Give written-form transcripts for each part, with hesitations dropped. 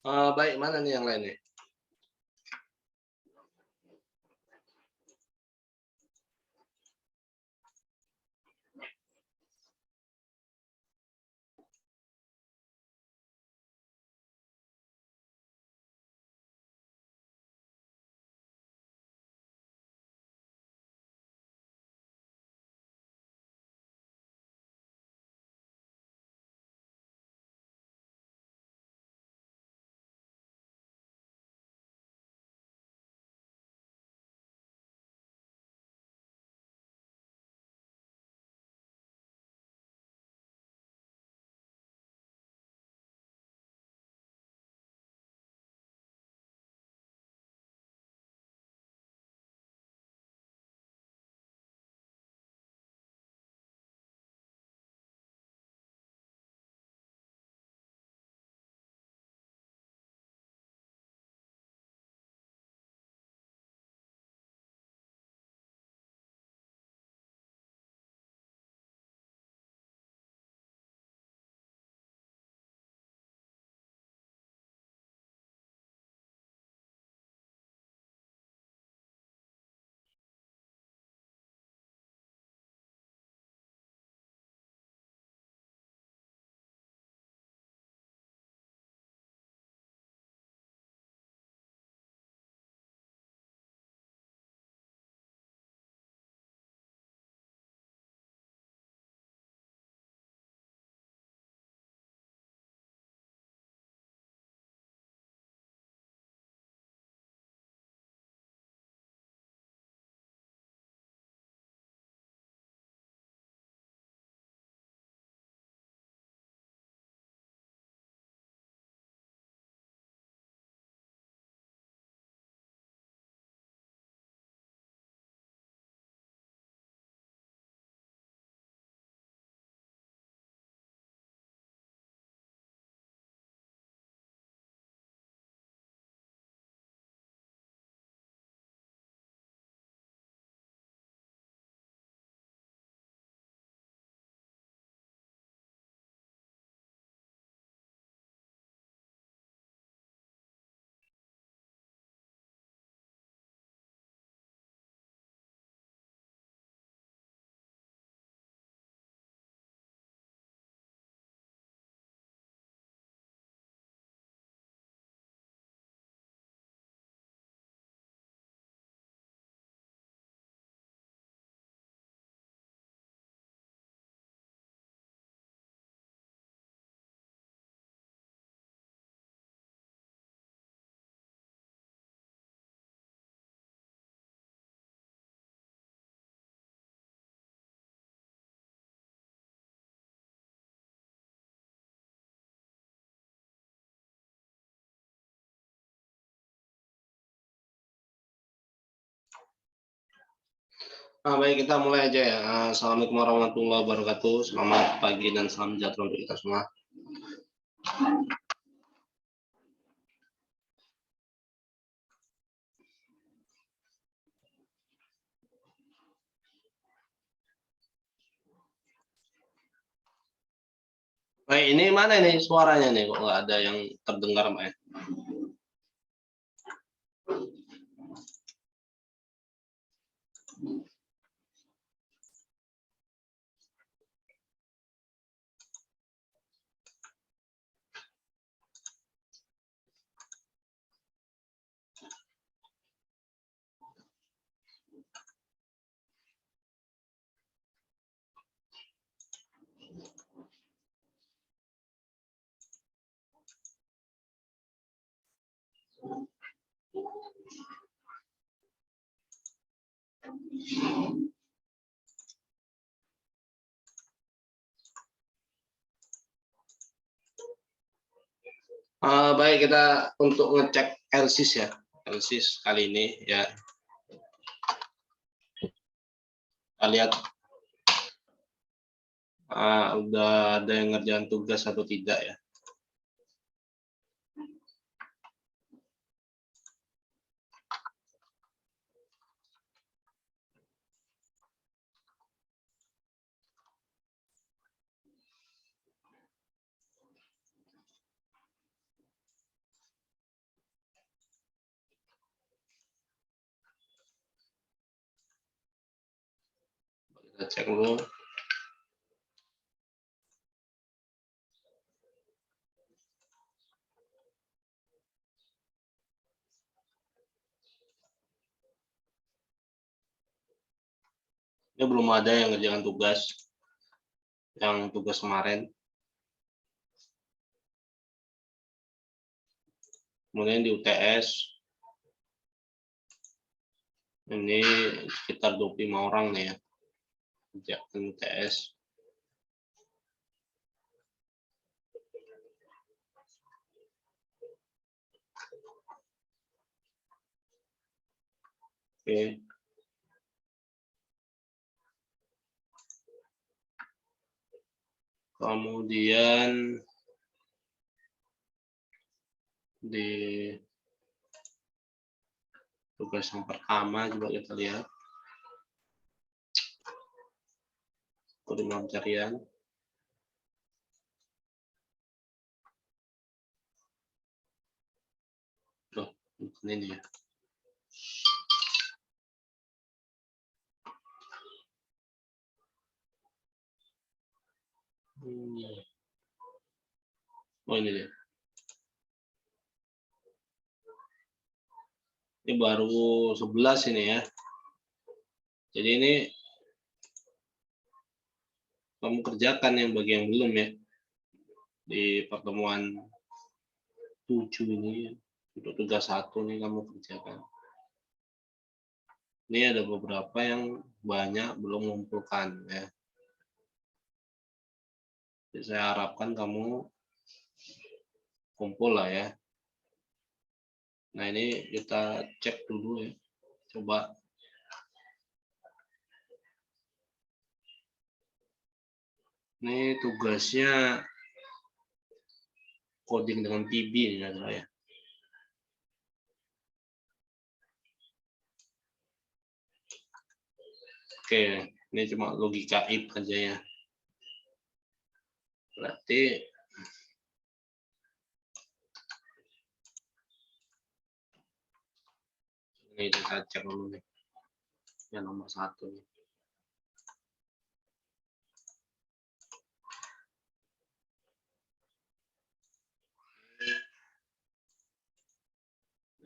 Baik, mana nih yang lain nih? Baik, kita mulai aja ya. Assalamualaikum warahmatullahi wabarakatuh. Selamat pagi dan salam sejahtera untuk kita semua. Baik, ini mana nih suaranya nih? Kok nggak ada yang terdengar, Mbak? Baik, kita untuk ngecek LSIS ya. LSIS kali ini ya. Kita lihat udah ada yang ngerjain tugas atau tidak ya. cek dulu. Ini belum ada yang ngerjakan tugas. Yang tugas kemarin. Kemudian di UTS. Ini sekitar 25 orang nih ya. Kerjakan UTS. Oke. Kemudian di tugas yang pertama coba kita lihat. Koordinat pencarian. Tuh, ini ya. Oh ini dia. Ini baru 11 ini ya. Jadi ini kamu kerjakan yang bagian belum ya. Di pertemuan 7 ini untuk tugas 1 nih kamu kerjakan. Ini ada beberapa yang banyak belum mengumpulkan ya. Jadi saya harapkan kamu kumpul lah ya. Nah ini kita cek dulu ya. Coba. Ini tugasnya coding dengan PB ini ya. Oke, ini cuma logika if aja ya. Berarti ini kita cek dulu nih. Yang nomor 1 nih.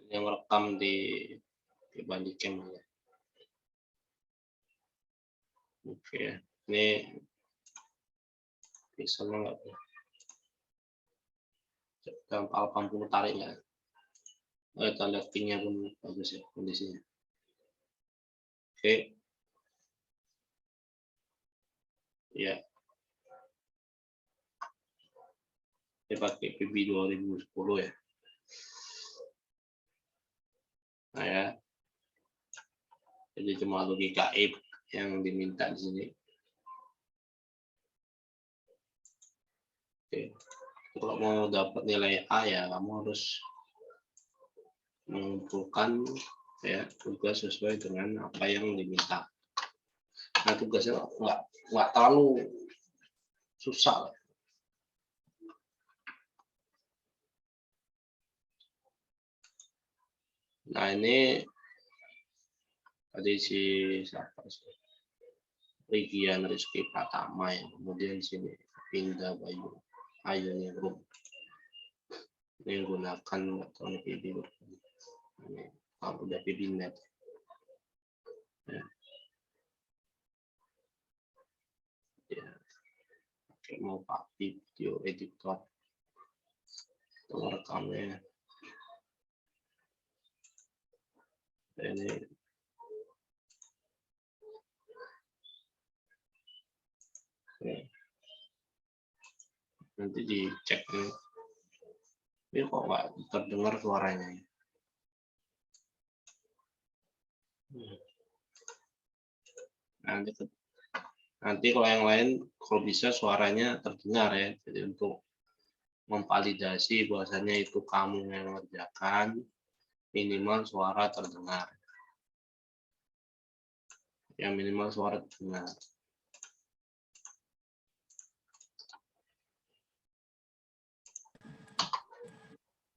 Yang rekam di Bandicam ya. Oke, ini bisa nggak? Dalam alpha tarik ya. Kita lihat pingnya pun bagus ya kondisinya. Oke. Ya. Ini pakai PB 2010 ya. Nah ya. Jadi cuma logika if yang diminta di sini. Oke. Kalau mau dapat nilai A ya kamu harus mengumpulkan ya tugas sesuai dengan apa yang diminta. Nah tugasnya nggak terlalu susah. Nah ini tadi si siapa sih? Rigian Rizky Pratama ya. Kemudian sini Pindah Bayu Ayuni Group. Ini gunakan metode PB. Ini kalau udah PBNet. Ya. Ya. Oke, mau pakai video editor. Tolong rekamnya. Ini nanti dicek nih. Ini kok nggak terdengar suaranya. Nanti kalau yang lain kalau bisa suaranya terdengar ya. Jadi untuk memvalidasi bahwasannya itu kamu yang mengerjakan, minimal suara terdengar. Yang minimal suara terdengar.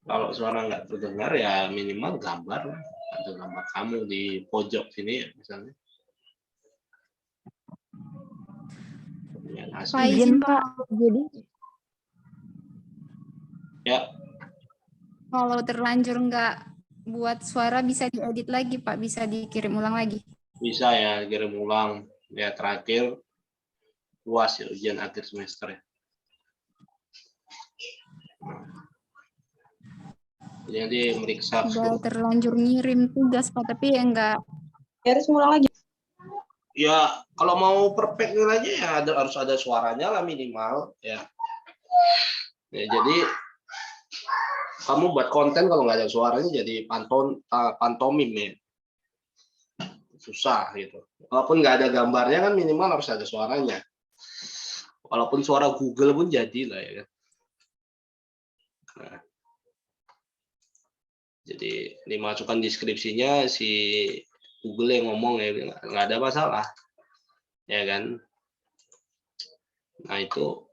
Kalau suara nggak terdengar ya minimal gambar lah. Ada gambar kamu di pojok sini ya misalnya. dengan hasil. Pak izin Pak, jadi Ya, kalau terlanjur nggak buat suara bisa diedit lagi Pak, bisa dikirim ulang lagi. bisa ya, kirim ulang. Ya, terakhir UAS ya, ujian akhir semester ya. Jadi meriksa Udah terlanjur ngirim tugas Pak, tapi ya nggak harus ngulang lagi. Ya, kalau mau perfect nilainya ya harus ada suaranya lah minimal ya. Ya, jadi kamu buat konten kalau nggak ada suaranya jadi pantomim ya. Susah gitu. Walaupun nggak ada gambarnya kan minimal harus ada suaranya. Walaupun suara Google pun jadi lah ya. Nah, jadi dimasukkan deskripsinya si Google yang ngomong ya, nggak ada masalah. Ya kan? Nah itu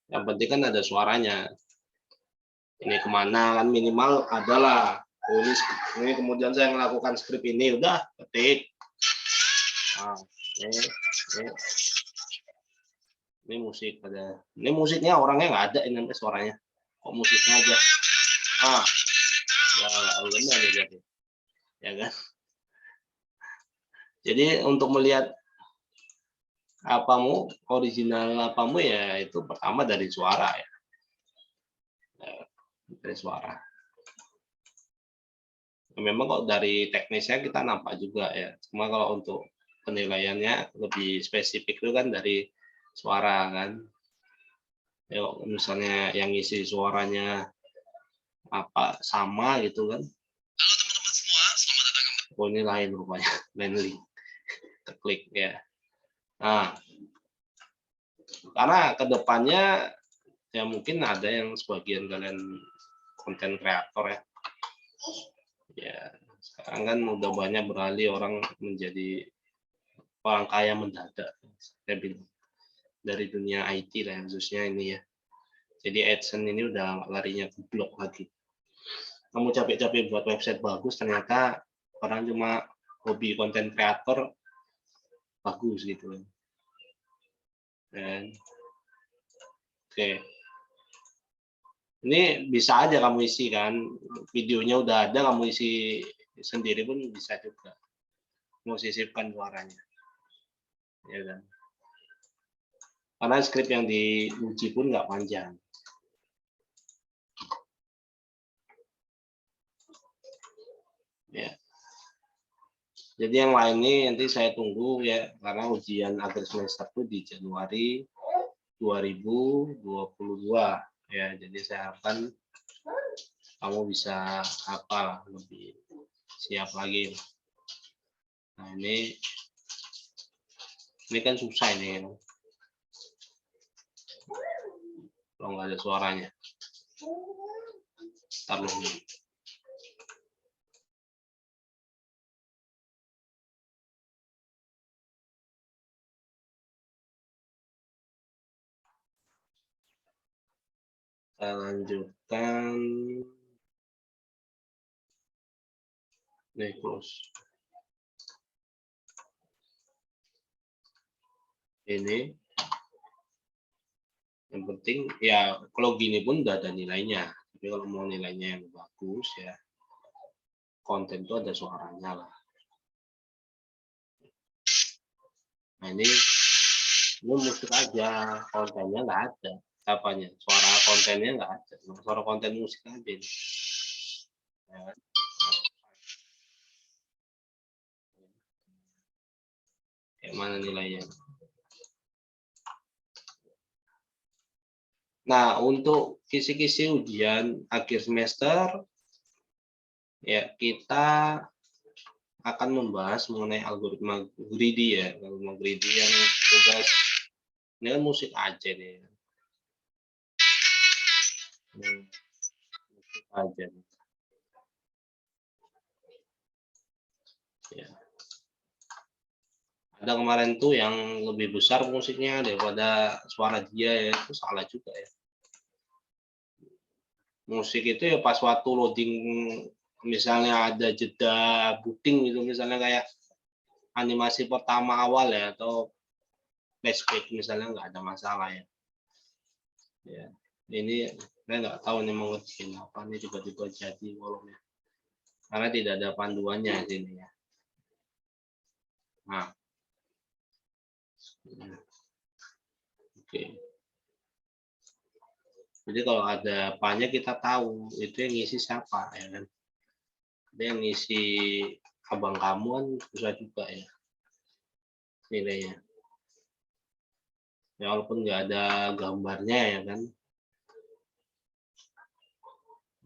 yang penting kan ada suaranya. Ini kemana kan minimal adalah. Oh, ini kemudian saya melakukan skrip ini udah ketik. Nah, ini musik ada. Ini musiknya orangnya nggak ada ini suaranya. Kok musiknya aja. Ah, ya benar ya jadi. Ya kan? Jadi untuk melihat apamu original apamu ya itu pertama dari suara ya. Dari suara. Memang kok dari teknisnya kita nampak juga ya. Cuma kalau untuk penilaiannya lebih spesifik itu kan dari suara kan. Ya, misalnya yang isi suaranya apa sama gitu kan. Halo teman-teman semua, selamat datang kembali. Oh ini lain rupanya, lain link. Klik ya. Nah, karena kedepannya ya mungkin ada yang sebagian kalian konten kreator ya. Ya, sekarang kan udah banyak beralih orang menjadi orang kaya mendadak. Saya bilang dari dunia IT lah khususnya ini ya. Jadi AdSense ini udah larinya ke blog lagi. Kamu capek-capek buat website bagus, ternyata orang cuma hobi konten kreator bagus gitu. Dan oke. Ini bisa aja kamu isi kan, videonya udah ada, kamu isi sendiri pun bisa juga. Mau sisipkan suaranya. Ya kan? Karena skrip yang diuji pun nggak panjang. Ya. Jadi yang lain ini nanti saya tunggu ya, karena ujian akhir semester itu di Januari 2022 ya. Jadi saya harapkan kamu bisa apa lebih siap lagi. Nah ini kan susah ini kalau nggak ada suaranya. Taruh dulu. Kita lanjutkan. Nih, close. Ini. Yang penting, ya kalau gini pun udah ada nilainya. Tapi kalau mau nilainya yang bagus, ya konten itu ada suaranya lah. Nah ini musik aja, kontennya nggak ada. Apanya? Suara kontennya nggak ada. Suara konten musik aja. Ya. Kayak mana nilainya? Nah, untuk kisi-kisi ujian akhir semester, ya kita akan membahas mengenai algoritma greedy ya. Algoritma greedy yang tugas, ini kan musik aja nih. Musik aja. Ya. Ada kemarin tuh yang lebih besar musiknya daripada suara dia ya, itu salah juga ya. Musik itu ya pas waktu loading misalnya ada jeda booting gitu misalnya kayak animasi pertama awal ya atau flashback misalnya nggak ada masalah ya. Ya, ini saya nggak tahu nih mau ngerjain apa nih tiba-tiba jadi volumenya. Karena tidak ada panduannya di sini ya. Nah, oke. Jadi kalau ada apanya kita tahu itu yang ngisi siapa ya kan. Ada yang ngisi abang kamu kan susah juga ya nilainya. Ya walaupun nggak ada gambarnya ya kan.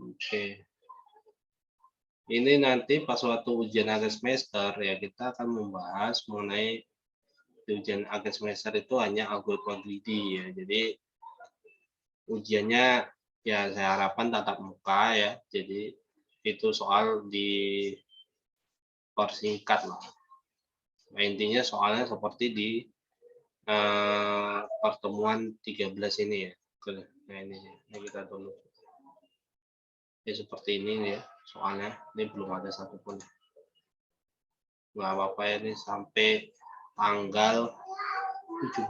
Oke. Ini nanti pas waktu ujian akhir semester ya kita akan membahas mengenai ujian akhir semester itu hanya algoritma greedy ya. Jadi ujiannya ya saya harapkan tatap muka ya. Jadi itu soal dipersingkat lah. Nah, intinya soalnya seperti di pertemuan 13 ini ya. Nah ini kita tunggu. Ya seperti ini ya soalnya. Ini belum ada satupun. Nggak apa-apa ya ini sampai tanggal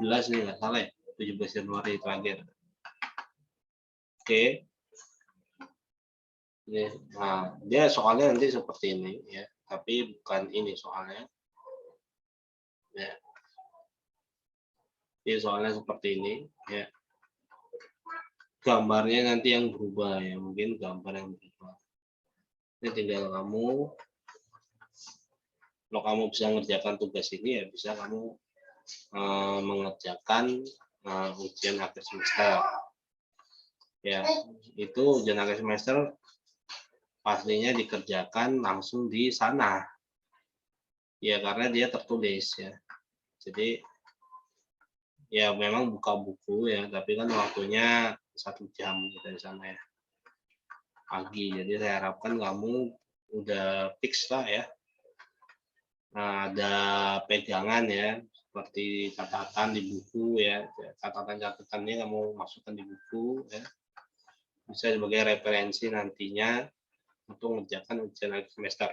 17 nih nggak salah ya. 17 Januari terakhir. Oke. Ini, nah, dia soalnya nanti seperti ini ya, tapi bukan ini soalnya. Ya. Jadi soalnya seperti ini ya. Gambarnya nanti yang berubah ya, mungkin gambar yang berubah. Ini tinggal kamu, kalau kamu bisa mengerjakan tugas ini ya bisa kamu mengerjakan ujian akhir semester. Ya, itu ujian akhir semester pastinya dikerjakan langsung di sana. Ya karena dia tertulis ya. Jadi ya memang buka buku ya, tapi kan waktunya 1 jam dari sana ya. Pagi. Jadi saya harapkan kamu udah fix lah ya. Nah, ada pegangan ya, seperti catatan di buku ya. Catatan-catatannya kamu masukkan di buku ya. Bisa sebagai referensi nantinya untuk mengerjakan ujian akhir semester.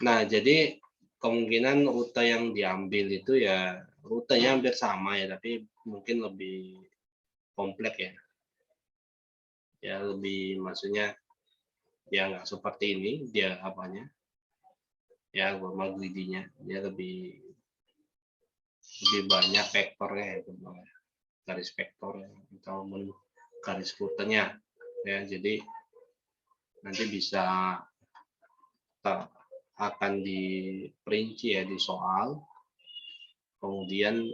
Nah, jadi kemungkinan rute yang diambil itu ya rutenya hampir sama ya, tapi mungkin lebih kompleks ya. Ya lebih maksudnya ya nggak seperti ini dia apanya. Ya normal greedy-nya dia lebih banyak vektornya ya, garis vektor ya, atau garis rutenya ya. Jadi nanti bisa akan diperinci ya di soal. Kemudian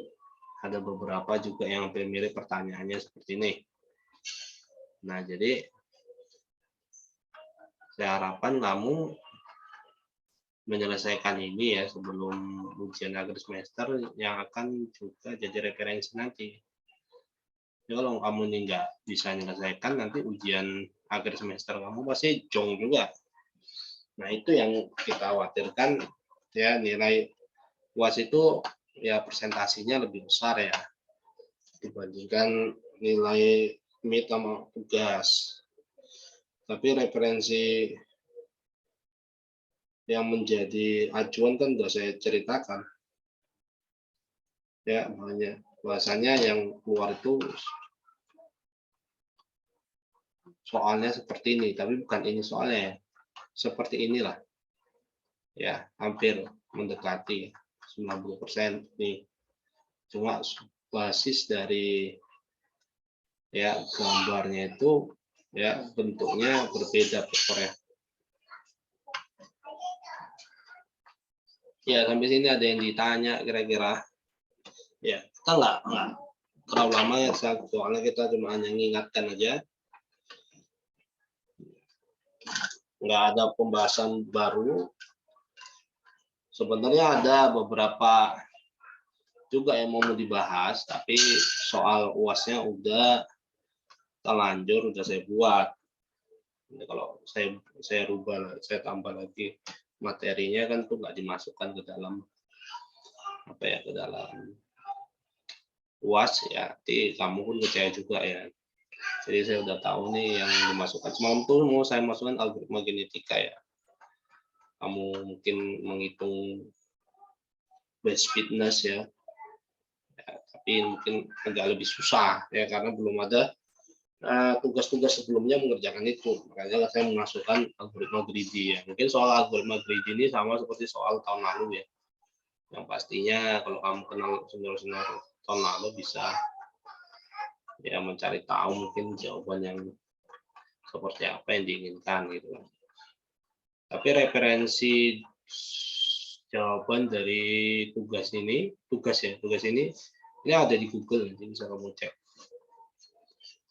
ada beberapa juga yang hampir mirip pertanyaannya seperti ini. Nah, jadi saya harapkan kamu menyelesaikan ini ya sebelum ujian akhir semester yang akan juga jadi referensi nanti. Jadi kalau kamu ini nggak bisa menyelesaikan, nanti ujian akhir semester kamu pasti jong juga. Nah, itu yang kita khawatirkan ya, nilai UAS itu ya presentasinya lebih besar ya dibandingkan nilai mid sama tugas. Tapi referensi yang menjadi acuan kan sudah saya ceritakan. Ya, makanya bahasanya yang keluar itu soalnya seperti ini, tapi bukan ini soalnya ya. Seperti inilah. Ya, hampir mendekati 90% nih. Cuma basis dari ya gambarnya itu ya bentuknya berbeda vektornya. Ya, sampai sini ada yang ditanya kira-kira. Ya, kita nggak terlalu lama ya, soalnya kita cuma hanya mengingatkan aja. Nggak ada pembahasan baru. Sebenarnya ada beberapa juga yang mau dibahas, tapi soal UAS-nya udah terlanjur, udah saya buat. Jadi kalau saya rubah, saya tambah lagi materinya kan tuh nggak dimasukkan ke dalam apa ya, ke dalam UAS ya. Nanti kamu pun kecewa juga ya. Jadi saya udah tahu nih yang dimasukkan. Semalam tuh mau saya masukkan algoritma genetika ya. Kamu mungkin menghitung base fitness ya. tapi mungkin agak lebih susah ya karena belum ada tugas-tugas sebelumnya mengerjakan itu. Makanya saya memasukkan algoritma greedy ya. Mungkin soal algoritma greedy ini sama seperti soal tahun lalu ya. Yang pastinya kalau kamu kenal senior-senior tahun lalu bisa ya mencari tahu mungkin jawaban yang seperti apa yang diinginkan gitu. Tapi referensi jawaban dari tugas ini ada di Google, nanti bisa kamu cek.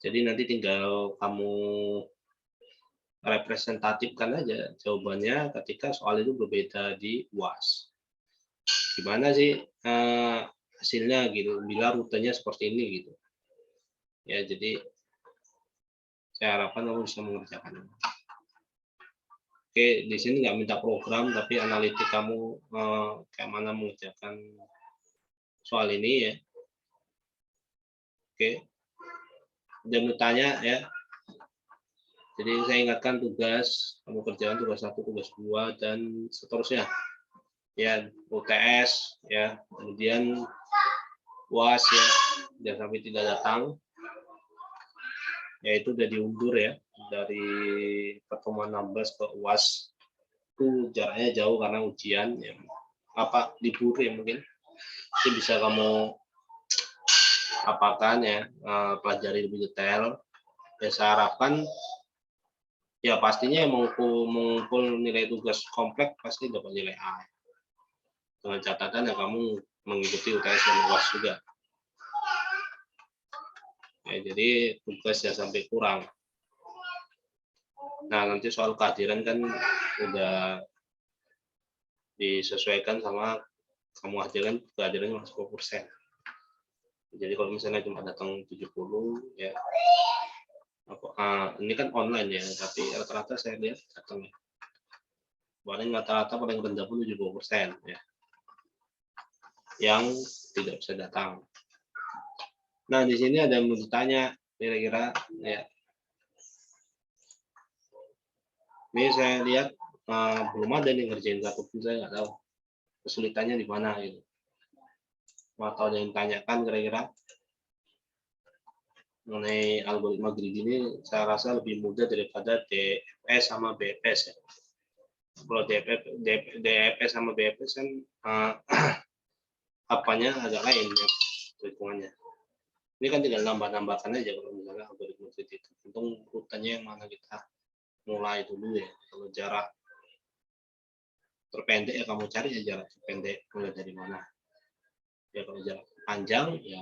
Jadi nanti tinggal kamu representatifkan aja jawabannya ketika soal itu berbeda di UAS. Gimana sih hasilnya gitu, bila rutenya seperti ini gitu. Ya, jadi saya harapkan kamu bisa mengerjakannya. Oke, di sini nggak minta program, tapi analitik kamu kayak mana mengerjakan soal ini ya. Oke, dan bertanya ya. Jadi saya ingatkan tugas, kamu kerjakan tugas 1, tugas 2, dan seterusnya. Ya, UTS, ya, kemudian UAS ya, jangan sampai tidak datang. Ya, itu udah diundur ya, dari pertemuan 16 ke UAS. Itu jaraknya jauh karena ujian, ya, libur ya mungkin. Itu bisa kamu apakan ya, pelajari lebih detail. Ya, saya harapkan ya pastinya yang mengumpul nilai tugas kompleks pasti dapat nilai A. Dengan catatan ya kamu mengikuti UTS dan UAS juga. Ya, jadi tugas ya sampai kurang. Nah, nanti soal kehadiran kan udah disesuaikan sama kamu hadirkan kehadirannya 10%. Jadi kalau misalnya cuma datang 70 ya ini kan online ya, tapi rata-rata saya lihat datang ya. Paling rata-rata paling rendah pun 70% ya. Yang tidak bisa datang. Nah, di sini ada yang mau ditanya kira-kira ya. Ini saya lihat belum ada yang ngerjain satupun, saya nggak tahu kesulitannya di mana gitu. Atau ada yang tanyakan kira-kira mengenai algoritma greedy ini, saya rasa lebih mudah daripada DFS sama BFS ya. Kalau DFS sama BFS kan apanya agak lain ya hitungannya. Ini kan tinggal nambah-nambahkan aja kalau misalnya algoritma greedy itu. Untung rutenya yang mana kita mulai dulu ya. Kalau jarak terpendek ya kamu cari ya jarak terpendek mulai dari mana. Ya kalau jarak panjang ya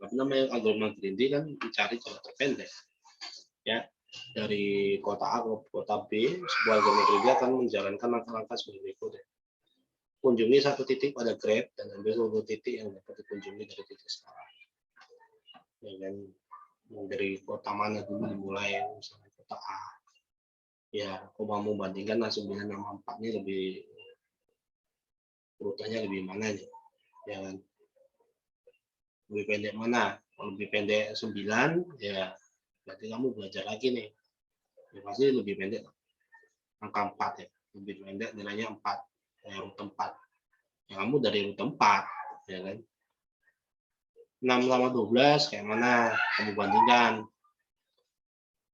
apa namanya algoritma greedy kan dicari jarak terpendek. Ya, dari kota A ke kota B, sebuah algoritma greedy akan menjalankan langkah-langkah sebagai berikut. Kunjungi satu titik pada grab dan ambil seluruh titik yang dapat dikunjungi dari titik sekarang. Ya kan, dari kota mana dulu dimulai, misalnya kota A. Ya, kalau mau bandingkan 9 sama 4 ini lebih urutannya lebih mana nih? Ya kan? Lebih pendek mana? Kalau lebih pendek 9, ya berarti kamu belajar lagi nih. Ya pasti lebih pendek. Angka 4 ya. Lebih pendek nilainya 4. Rute 4. Ya kamu dari rute 4, ya kan? 6 sama 12 kayak mana? Kamu bandingkan.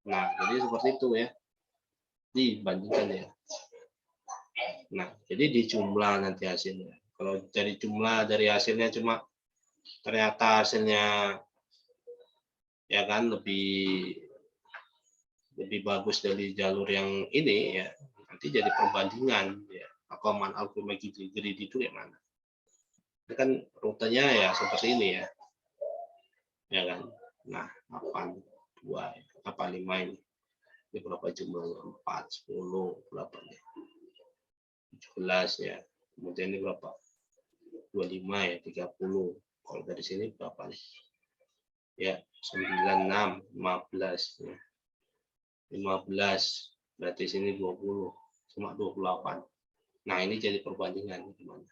Nah, jadi seperti itu ya. Dibandingkan ya. Nah, jadi dijumlah nanti hasilnya. Kalau dari jumlah dari hasilnya cuma ternyata hasilnya ya kan lebih bagus dari jalur yang ini ya, nanti jadi perbandingan ya. Akoman algoritma greedy itu yang mana? Ini kan rutenya ya seperti ini ya. Ya kan? Nah, 8, 2, 5 ini. Ini berapa jumlahnya? 4, 10, berapa nih? 17 ya. Kemudian ini berapa? 25 ya, 30. Kalau dari sini berapa nih? Ya, 9, 6, 15 ya. 15. Berarti sini 20. Cuma 28. Nah, ini jadi perbandingan gimana?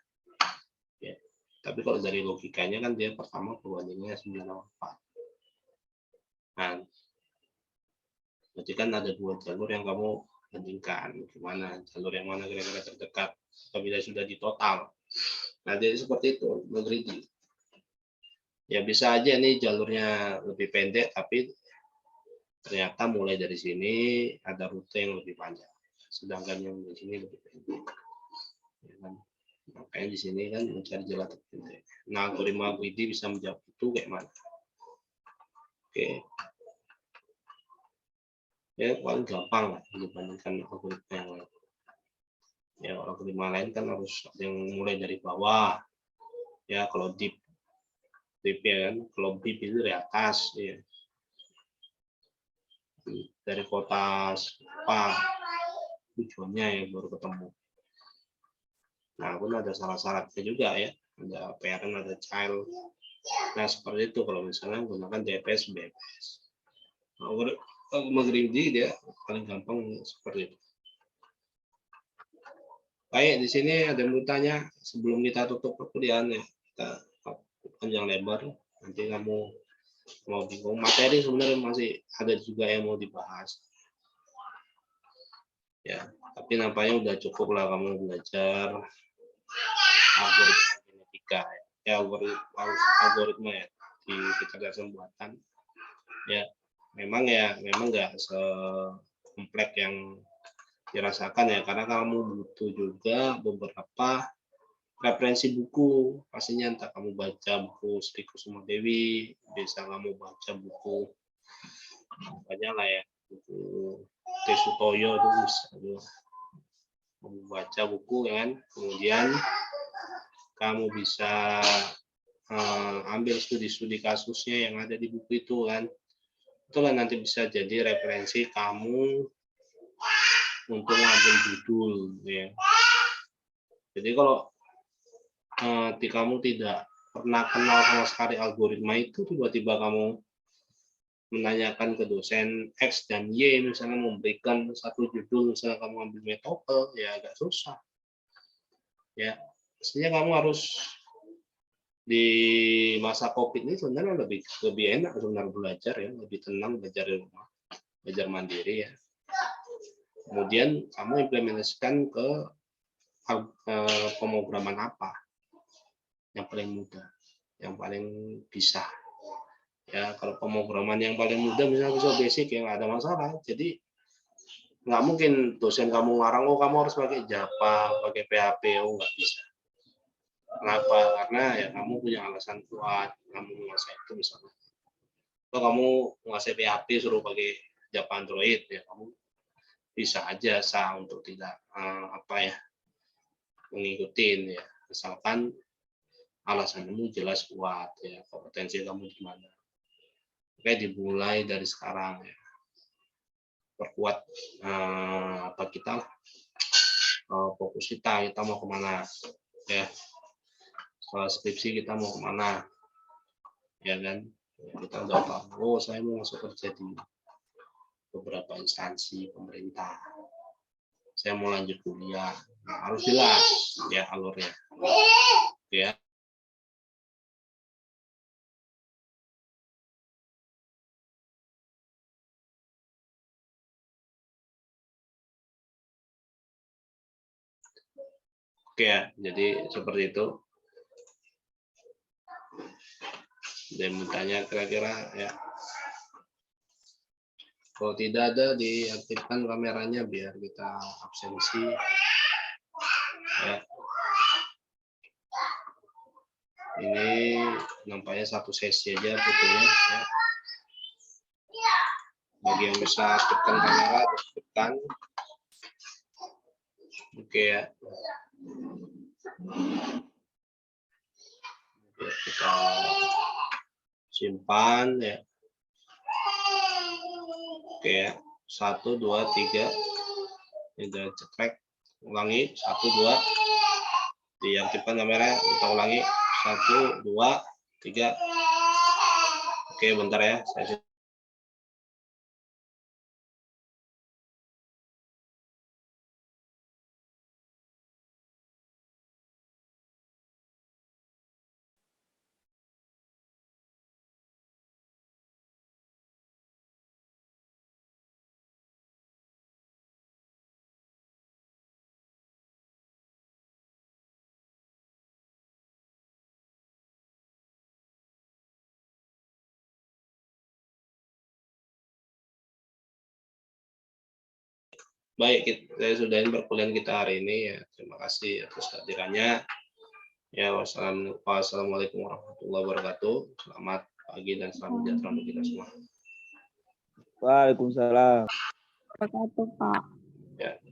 Ya. Tapi kalau dari logikanya kan dia pertama perbandingannya 9 sama 4. Nah, berarti kan ada 2 jalur yang kamu bandingkan. Gimana? Jalur yang mana kira-kira terdekat? Apabila sudah di total. Nah, jadi seperti itu, greedy. Ya bisa aja nih jalurnya lebih pendek, tapi ternyata mulai dari sini ada rute yang lebih panjang. Sedangkan yang di sini lebih pendek. Ya kan? Makanya di sini kan mencari jalan terpendek. Nah, algoritma greedy bisa menjawab itu kayak mana? Oke. Ya paling gampang lah dibandingkan algoritma yang lain. Ya algoritma lain kan harus yang mulai dari bawah. Ya kalau deep ya kan, kalau deep itu dari atas ya. Dari kota apa tujuannya yang baru ketemu. Nah, pun ada syarat-syaratnya juga ya. Ada parent, ada child. Nah, seperti itu kalau misalnya menggunakan DPS, BPS. Algoritma greedy dia paling gampang seperti itu. Kayak di sini ada yang bertanya sebelum kita tutup perkuliahan ya, kita panjang lebar. Nanti kamu mau bingung materi sebenarnya masih ada juga yang mau dibahas. Ya, tapi nampaknya udah cukup lah kamu belajar algoritma genetika ya, algoritma ya di kecerdasan buatan. Ya, memang nggak sekompleks yang dirasakan ya, karena kamu butuh juga beberapa referensi buku pastinya, entah kamu baca buku Sri Kusuma Dewi, bisa kamu baca buku banyak lah ya, buku Tesutoyo itu bisa juga kamu baca buku kan, kemudian kamu bisa ambil studi-studi kasusnya yang ada di buku itu kan, itulah nanti bisa jadi referensi kamu untuk ngambil judul ya. Jadi kalau kamu tidak pernah kenal sama sekali algoritma itu, tiba-tiba kamu menanyakan ke dosen X dan Y, misalnya memberikan satu judul, misalnya kamu ambil metode, ya agak susah. Ya, mestinya kamu harus di masa COVID ini sebenarnya lebih enak sebenarnya belajar ya, lebih tenang belajar di rumah, belajar mandiri ya. Kemudian kamu implementasikan ke pemrograman apa yang paling mudah, yang paling bisa. Ya, kalau pemrograman yang paling mudah misalnya Visual Basic yang ada masalah. Jadi nggak mungkin dosen kamu ngarang, oh kamu harus pakai Java, pakai PHP, oh nggak bisa. Kenapa? Karena ya kamu punya alasan kuat, kamu menguasai itu misalnya. Kalau kamu menguasai PHP suruh pakai Java Android, ya kamu bisa aja sah untuk tidak mengikuti ya, asalkan alasanmu jelas kuat ya, kompetensi kamu gimana. Oke, dimulai dari sekarang ya, perkuat kita fokus kita mau kemana ya, soal skripsi kita mau kemana ya kan, kita udah tahu, oh saya mau masuk kerja di beberapa instansi pemerintah, saya mau lanjut kuliah, nah, harus jelas ya alurnya ya. Oke ya, jadi seperti itu. Dan bertanya kira-kira ya. Kalau tidak ada, diaktifkan kameranya biar kita absensi. Ya. Ini nampaknya satu sesi aja fotonya. Ya. Bagi yang bisa aktifkan kamera, aktifkan. Oke ya. Biar kita simpan ya. Oke ya. 1, 2, 3. Ini cekrek. Ulangi. 1, 2. Diaktifkan kamera, kita ulangi. 1, 2, 3. Oke, bentar ya. Saya Baik, saya sudahin perkuliahan kita hari ini ya. Terima kasih atas kehadirannya. Ya, wassalamualaikum warahmatullahi wabarakatuh. Selamat pagi dan salam sejahtera untuk kita semua. Waalaikumsalam. Wabarakatuh, Pak. Ya.